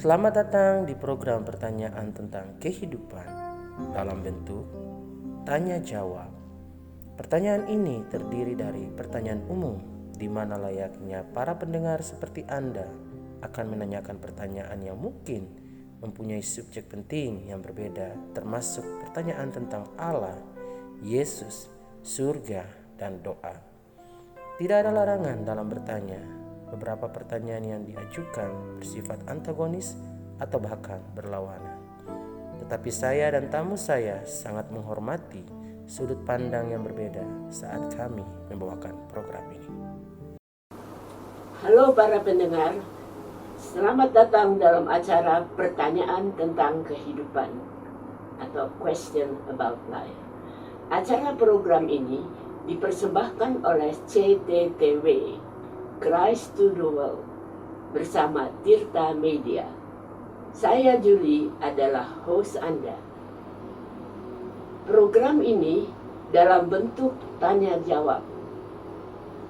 Selamat datang di program pertanyaan tentang kehidupan dalam bentuk tanya jawab. Pertanyaan ini terdiri dari pertanyaan umum di mana layaknya para pendengar seperti Anda akan menanyakan pertanyaan yang mungkin mempunyai subjek penting yang berbeda, termasuk pertanyaan tentang Allah, Yesus, surga, dan doa. Tidak ada larangan dalam bertanya. Beberapa pertanyaan yang diajukan bersifat antagonis atau bahkan berlawanan. Tetapi saya dan tamu saya sangat menghormati sudut pandang yang berbeda saat kami membawakan program ini. Halo para pendengar, selamat datang dalam acara pertanyaan tentang kehidupan atau Question About Life. Acara program ini dipersembahkan oleh CTTW, Christ to the World, bersama Tirta Media. Saya Julie adalah host Anda. Program ini dalam bentuk tanya jawab.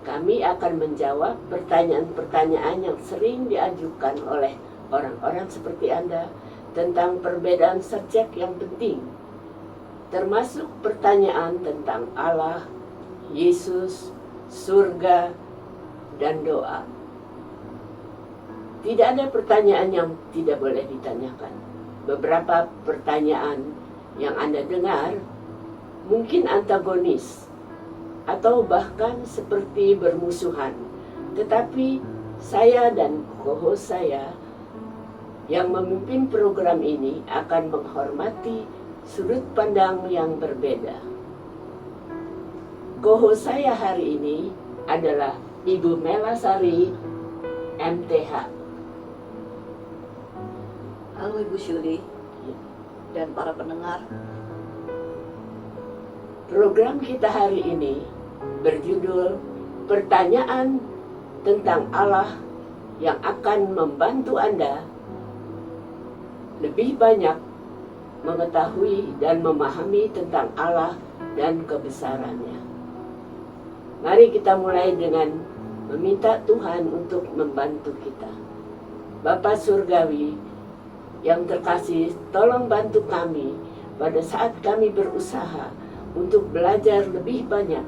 Kami akan menjawab pertanyaan-pertanyaan yang sering diajukan oleh orang-orang seperti Anda tentang perbedaan subjek yang penting, termasuk pertanyaan tentang Allah, Yesus, surga, dan doa. Tidak ada pertanyaan yang tidak boleh ditanyakan. Beberapa pertanyaan yang Anda dengar mungkin antagonis atau bahkan seperti bermusuhan. Tetapi saya dan co-host saya yang memimpin program ini akan menghormati sudut pandang yang berbeda. Co-host saya hari ini adalah Ibu Melasari, MTH. Halo Ibu Syuli dan para pendengar. Program kita hari ini berjudul Pertanyaan tentang Allah yang akan membantu Anda lebih banyak mengetahui dan memahami tentang Allah dan kebesarannya. Mari kita mulai dengan meminta Tuhan untuk membantu kita. Bapa Surgawi yang terkasih, tolong bantu kami pada saat kami berusaha untuk belajar lebih banyak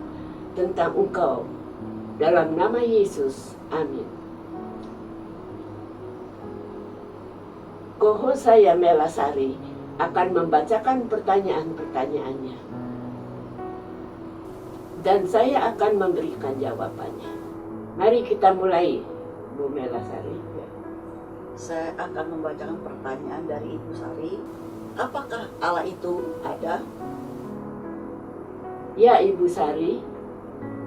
tentang Engkau. Dalam nama Yesus, amin. Co-host saya Melasari akan membacakan pertanyaan-pertanyaannya, dan saya akan memberikan jawabannya. Mari kita mulai, Bu Melasari. Saya akan membacakan pertanyaan dari Ibu Sari. Apakah Allah itu ada? Ya Ibu Sari,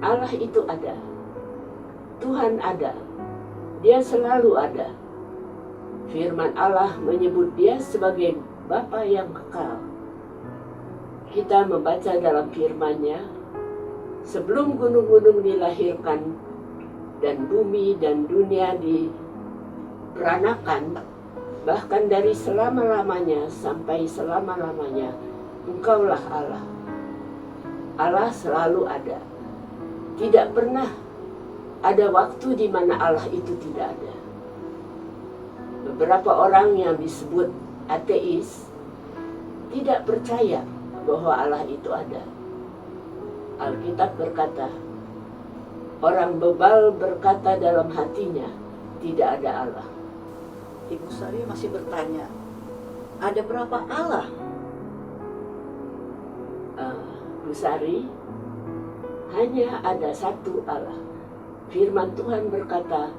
Allah itu ada. Tuhan ada. Dia selalu ada. Firman Allah menyebut Dia sebagai Bapa yang kekal. Kita membaca dalam firman-Nya, sebelum gunung-gunung dilahirkan dan bumi dan dunia diperanakan, bahkan dari selama-lamanya sampai selama-lamanya, Engkaulah Allah. Allah selalu ada. Tidak pernah ada waktu di mana Allah itu tidak ada. Beberapa orang yang disebut ateis tidak percaya bahwa Allah itu ada. Alkitab berkata, orang bebal berkata dalam hatinya, tidak ada Allah. Ibu Sari masih bertanya, ada berapa Allah? Bu Sari, hanya ada satu Allah. Firman Tuhan berkata,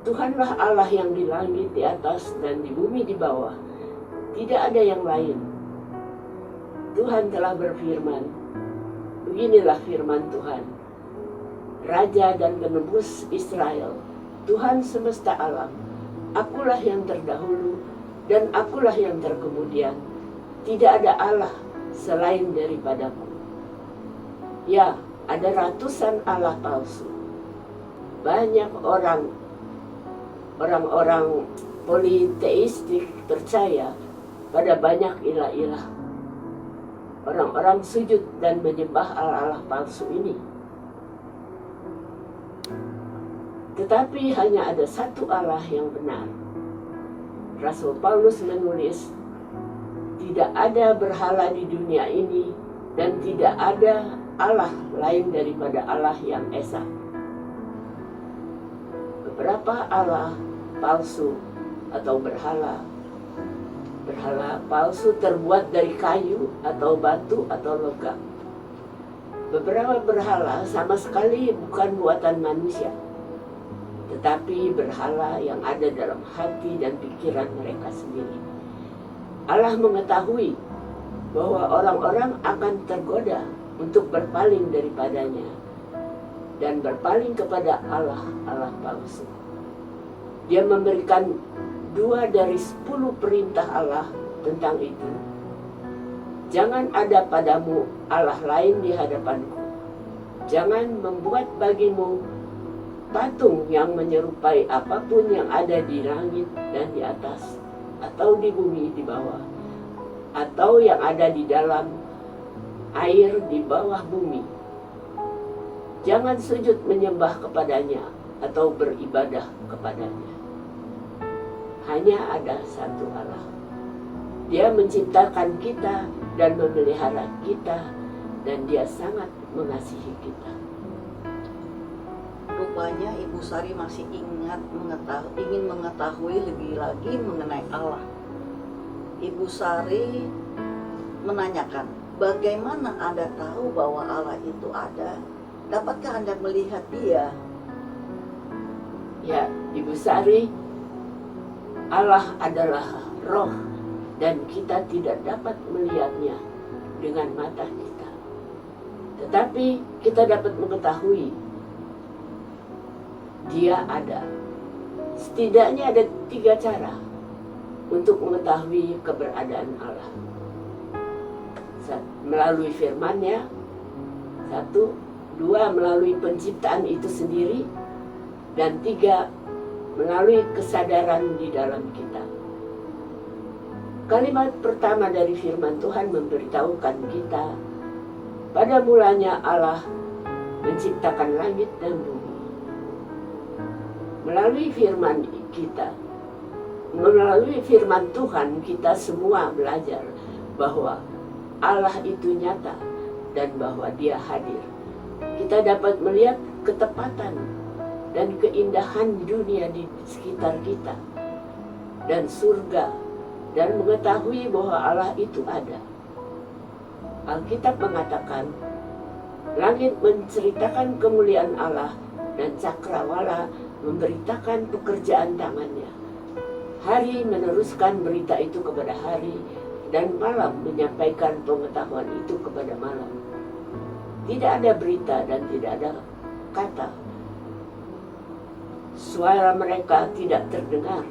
Tuhanlah Allah yang di langit di atas dan di bumi di bawah. Tidak ada yang lain. Tuhan telah berfirman, beginilah firman Tuhan, Raja dan penebus Israel, Tuhan semesta alam, akulah yang terdahulu dan akulah yang terkemudian. Tidak ada Allah selain daripadaku. Ya, ada ratusan Allah palsu. Banyak orang-orang politeistik percaya pada banyak ilah-ilah. Orang-orang sujud dan menyembah Allah-Allah palsu ini. Tetapi hanya ada satu Allah yang benar. Rasul Paulus menulis, tidak ada berhala di dunia ini dan tidak ada Allah lain daripada Allah yang esa. Beberapa Allah palsu atau berhala palsu terbuat dari kayu atau batu atau logam. Beberapa berhala sama sekali bukan buatan manusia, tetapi berhala yang ada dalam hati dan pikiran mereka sendiri. Allah mengetahui bahwa orang-orang akan tergoda untuk berpaling daripadanya dan berpaling kepada Allah palsu. Dia memberikan 2 dari 10 perintah Allah tentang itu. Jangan ada padamu Allah lain di hadapanku. Jangan membuat bagimu patung yang menyerupai apapun yang ada di langit dan di atas, atau di bumi di bawah, atau yang ada di dalam air di bawah bumi. Jangan sujud menyembah kepadanya atau beribadah kepadanya. Hanya ada satu Allah. Dia menciptakan kita dan memelihara kita, dan Dia sangat mengasihi kita. Rupanya Ibu Sari masih ingin mengetahui lebih lagi mengenai Allah. Ibu Sari menanyakan, bagaimana Anda tahu bahwa Allah itu ada? Dapatkah Anda melihat Dia? Ya, Ibu Sari, Allah adalah roh dan kita tidak dapat melihatnya dengan mata kita. Tetapi kita dapat mengetahui Dia ada. Setidaknya ada 3 cara untuk mengetahui keberadaan Allah. Melalui firman-Nya, 1, 2 melalui penciptaan itu sendiri, dan 3 melalui kesadaran di dalam kita. Kalimat pertama dari firman Tuhan memberitahukan kita, pada mulanya Allah menciptakan langit dan bumi. Melalui firman Tuhan, kita semua belajar bahwa Allah itu nyata dan bahwa Dia hadir. Kita dapat melihat ketepatan dan keindahan dunia di sekitar kita dan surga, dan mengetahui bahwa Allah itu ada. Alkitab mengatakan, langit menceritakan kemuliaan Allah dan cakrawala memberitakan pekerjaan tangannya. Hari meneruskan berita itu kepada hari, dan malam menyampaikan pengetahuan itu kepada malam. Tidak ada berita dan tidak ada kata. Suara mereka tidak terdengar,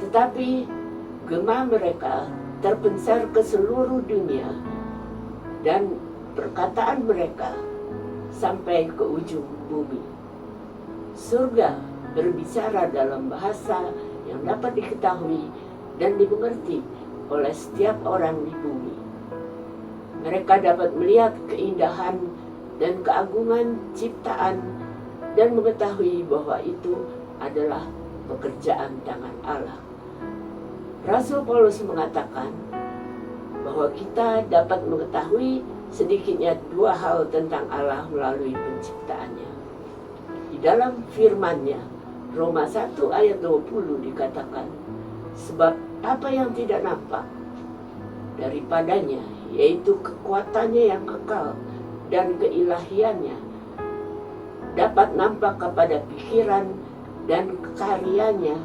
tetapi gema mereka terpencar ke seluruh dunia, dan perkataan mereka sampai ke ujung bumi. Surga berbicara dalam bahasa yang dapat diketahui dan dimengerti oleh setiap orang di bumi. Mereka dapat melihat keindahan dan keagungan ciptaan dan mengetahui bahwa itu adalah pekerjaan tangan Allah. Rasul Paulus mengatakan bahwa kita dapat mengetahui sedikitnya 2 hal tentang Allah melalui penciptaannya. Di dalam firman-Nya, Roma 1 ayat 20 dikatakan, sebab apa yang tidak nampak daripadanya, yaitu kekuatannya yang kekal dan keilahiannya, dapat nampak kepada pikiran dan karyanya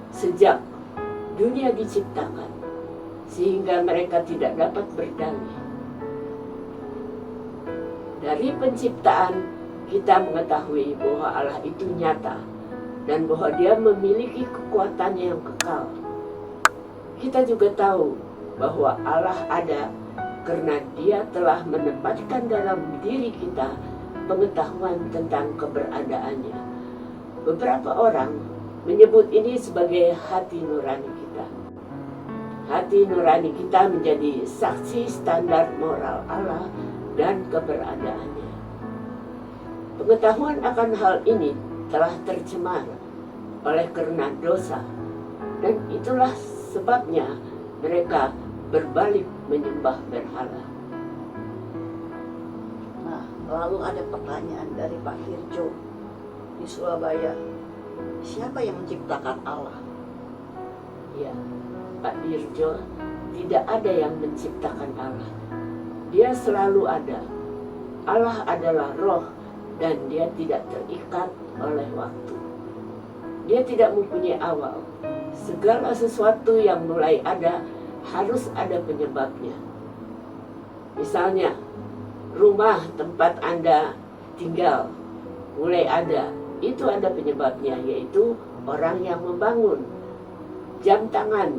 sejak dunia diciptakan, sehingga mereka tidak dapat berdalih. Dari penciptaan kita mengetahui bahwa Allah itu nyata dan bahwa Dia memiliki kekuatannya yang kekal. Kita juga tahu bahwa Allah ada karena Dia telah menempatkan dalam diri kita pengetahuan tentang keberadaannya. Beberapa orang menyebut ini sebagai hati nurani kita. Hati nurani kita menjadi saksi standar moral Allah dan keberadaannya. Pengetahuan akan hal ini telah tercemar oleh karena dosa, Dan itulah sebabnya mereka berbalik menyembah berhala. Nah, lalu ada pertanyaan dari Pak Dirjo di Surabaya. Siapa yang menciptakan Allah? Ya, Pak Dirjo, tidak ada yang menciptakan Allah. Dia selalu ada. Allah adalah roh dan dia tidak terikat oleh waktu. Dia tidak mempunyai awal. Segala sesuatu yang mulai ada harus ada penyebabnya. Misalnya, rumah tempat Anda tinggal mulai ada, itu ada penyebabnya, yaitu orang yang membangun. Jam tangan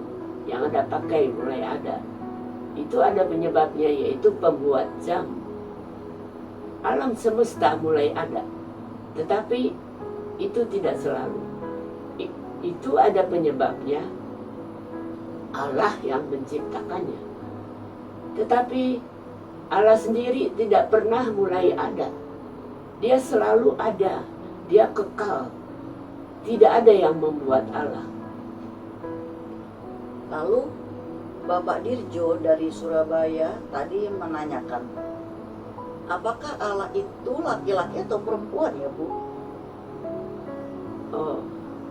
yang Anda pakai mulai ada, itu ada penyebabnya, yaitu pembuat jam. Alam semesta mulai ada, tetapi itu tidak selalu. Itu ada penyebabnya, Allah yang menciptakannya. Tetapi Allah sendiri tidak pernah mulai ada. Dia selalu ada, dia kekal. Tidak ada yang membuat Allah. Lalu Bapak Dirjo dari Surabaya tadi menanyakan, apakah Allah itu laki-laki atau perempuan ya Bu? Oh,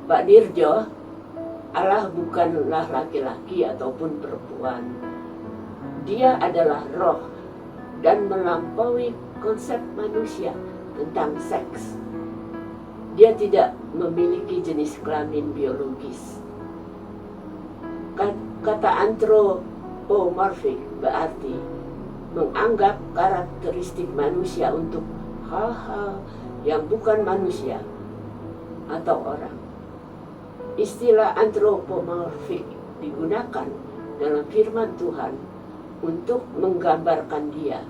Pak Dirjo, Allah bukanlah laki-laki ataupun perempuan. Dia adalah roh dan melampaui konsep manusia tentang seks. Dia tidak memiliki jenis kelamin biologis. Kata anthropomorphic berarti menganggap karakteristik manusia untuk hal-hal yang bukan manusia atau orang. Istilah anthropomorphic digunakan dalam firman Tuhan untuk menggambarkan dia,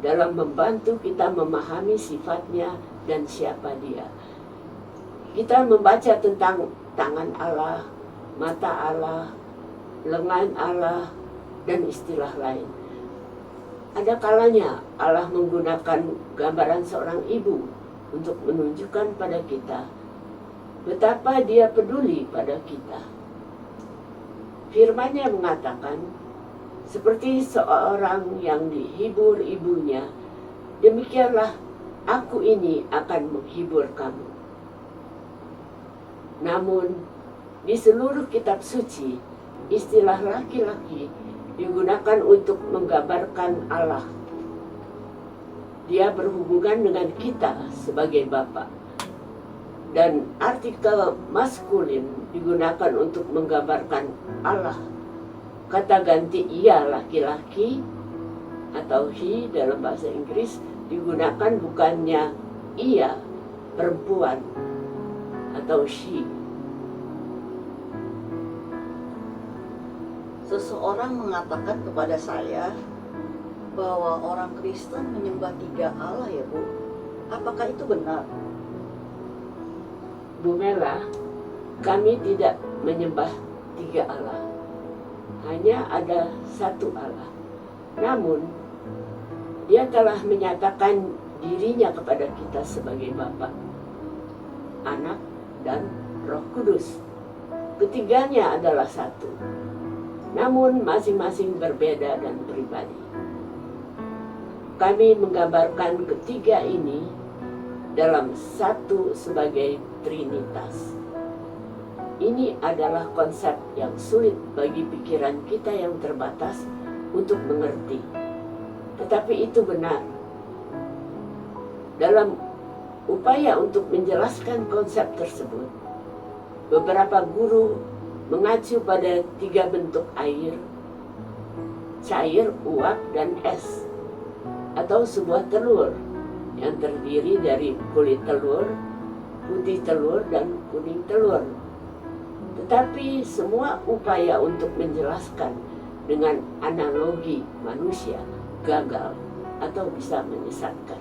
dalam membantu kita memahami sifatnya dan siapa dia. Kita membaca tentang tangan Allah, mata Allah, lengan Allah, dan istilah lain. Ada kalanya Allah menggunakan gambaran seorang ibu untuk menunjukkan pada kita betapa dia peduli pada kita. Firman-Nya mengatakan, seperti seorang yang dihibur ibunya, demikianlah aku ini akan menghibur kamu. Namun, di seluruh kitab suci, istilah laki-laki digunakan untuk menggambarkan Allah. Dia berhubungan dengan kita sebagai bapa. Dan artikel maskulin digunakan untuk menggambarkan Allah. Kata ganti ia laki-laki atau he dalam bahasa Inggris digunakan bukannya ia perempuan atau she. Seseorang mengatakan kepada saya bahwa orang Kristen menyembah 3 Allah ya Bu. Apakah itu benar? Bu Mela, kami tidak menyembah 3 Allah. Hanya ada 1 Allah. Namun, dia telah menyatakan dirinya kepada kita sebagai Bapa, Anak, dan Roh Kudus. Ketiganya adalah 1. Namun masing-masing berbeda dan pribadi. Kami menggambarkan ketiga ini dalam 1 sebagai Trinitas. Ini adalah konsep yang sulit bagi pikiran kita yang terbatas untuk mengerti. Tetapi itu benar. Dalam upaya untuk menjelaskan konsep tersebut, beberapa guru mengacu pada 3 bentuk air, cair, uap, dan es, atau sebuah telur yang terdiri dari kulit telur, putih telur, dan kuning telur. Tetapi semua upaya untuk menjelaskan dengan analogi manusia gagal atau bisa menyesatkan.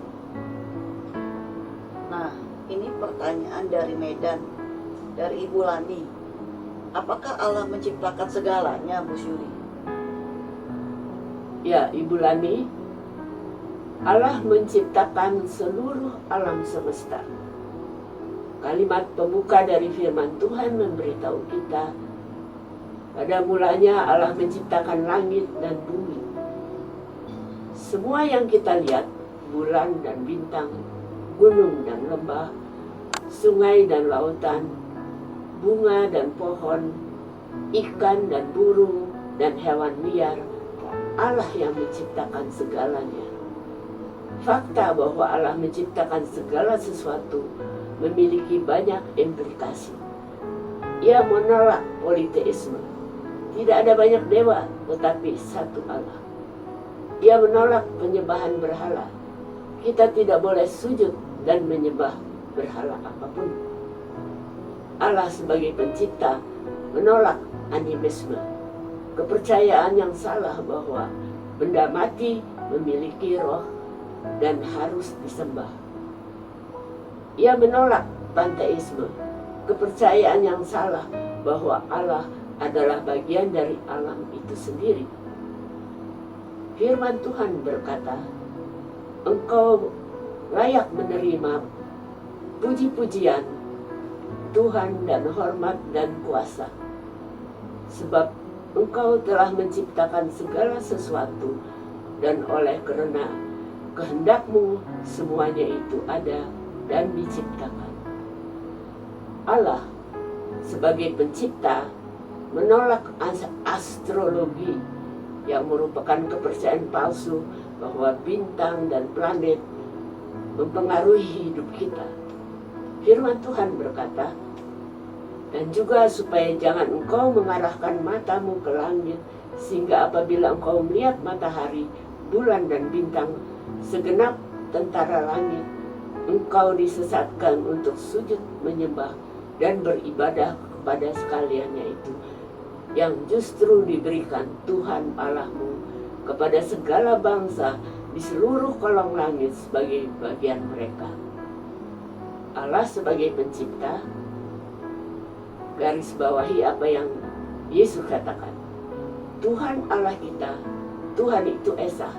Nah, ini pertanyaan dari Medan, dari Ibu Lani. Apakah Allah menciptakan segalanya, Bu Syuri? Ya, Ibu Lani, Allah menciptakan seluruh alam semesta. Kalimat pembuka dari firman Tuhan memberitahu kita, pada mulanya Allah menciptakan langit dan bumi. Semua yang kita lihat, bulan dan bintang, gunung dan lembah, sungai dan lautan, bunga dan pohon, ikan dan burung dan hewan liar, Allah yang menciptakan segalanya. Fakta bahwa Allah menciptakan segala sesuatu memiliki banyak implikasi. Ia menolak politeisme. Tidak ada banyak dewa, tetapi satu Allah. Ia menolak penyembahan berhala. Kita tidak boleh sujud dan menyembah berhala apapun. Allah sebagai pencipta menolak animisme, kepercayaan yang salah bahwa benda mati memiliki roh dan harus disembah. Ia menolak panteisme, kepercayaan yang salah bahwa Allah adalah bagian dari alam itu sendiri. Firman Tuhan berkata, engkau layak menerima puji-pujian Tuhan dan hormat dan kuasa, sebab engkau telah menciptakan segala sesuatu, dan oleh karena kehendakmu semuanya itu ada dan diciptakan. Allah sebagai pencipta menolak astrologi yang merupakan kepercayaan palsu bahwa bintang dan planet mempengaruhi hidup kita. Firman Tuhan berkata, dan juga supaya jangan engkau mengarahkan matamu ke langit, sehingga apabila engkau melihat matahari, bulan dan bintang, segenap tentara langit, engkau disesatkan untuk sujud menyembah dan beribadah kepada sekaliannya itu, yang justru diberikan Tuhan Allahmu kepada segala bangsa di seluruh kolong langit sebagai bagian mereka. Allah sebagai pencipta, garis bawahi apa yang Yesus katakan. Tuhan Allah kita, Tuhan itu Esa.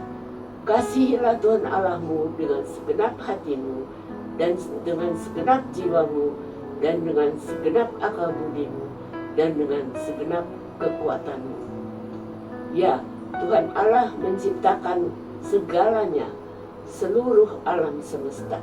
Kasihilah Tuhan Allahmu dengan segenap hatimu, dan dengan segenap jiwamu, dan dengan segenap akal budimu, dan dengan segenap kekuatanmu. Ya, Tuhan Allah menciptakan segalanya, seluruh alam semesta.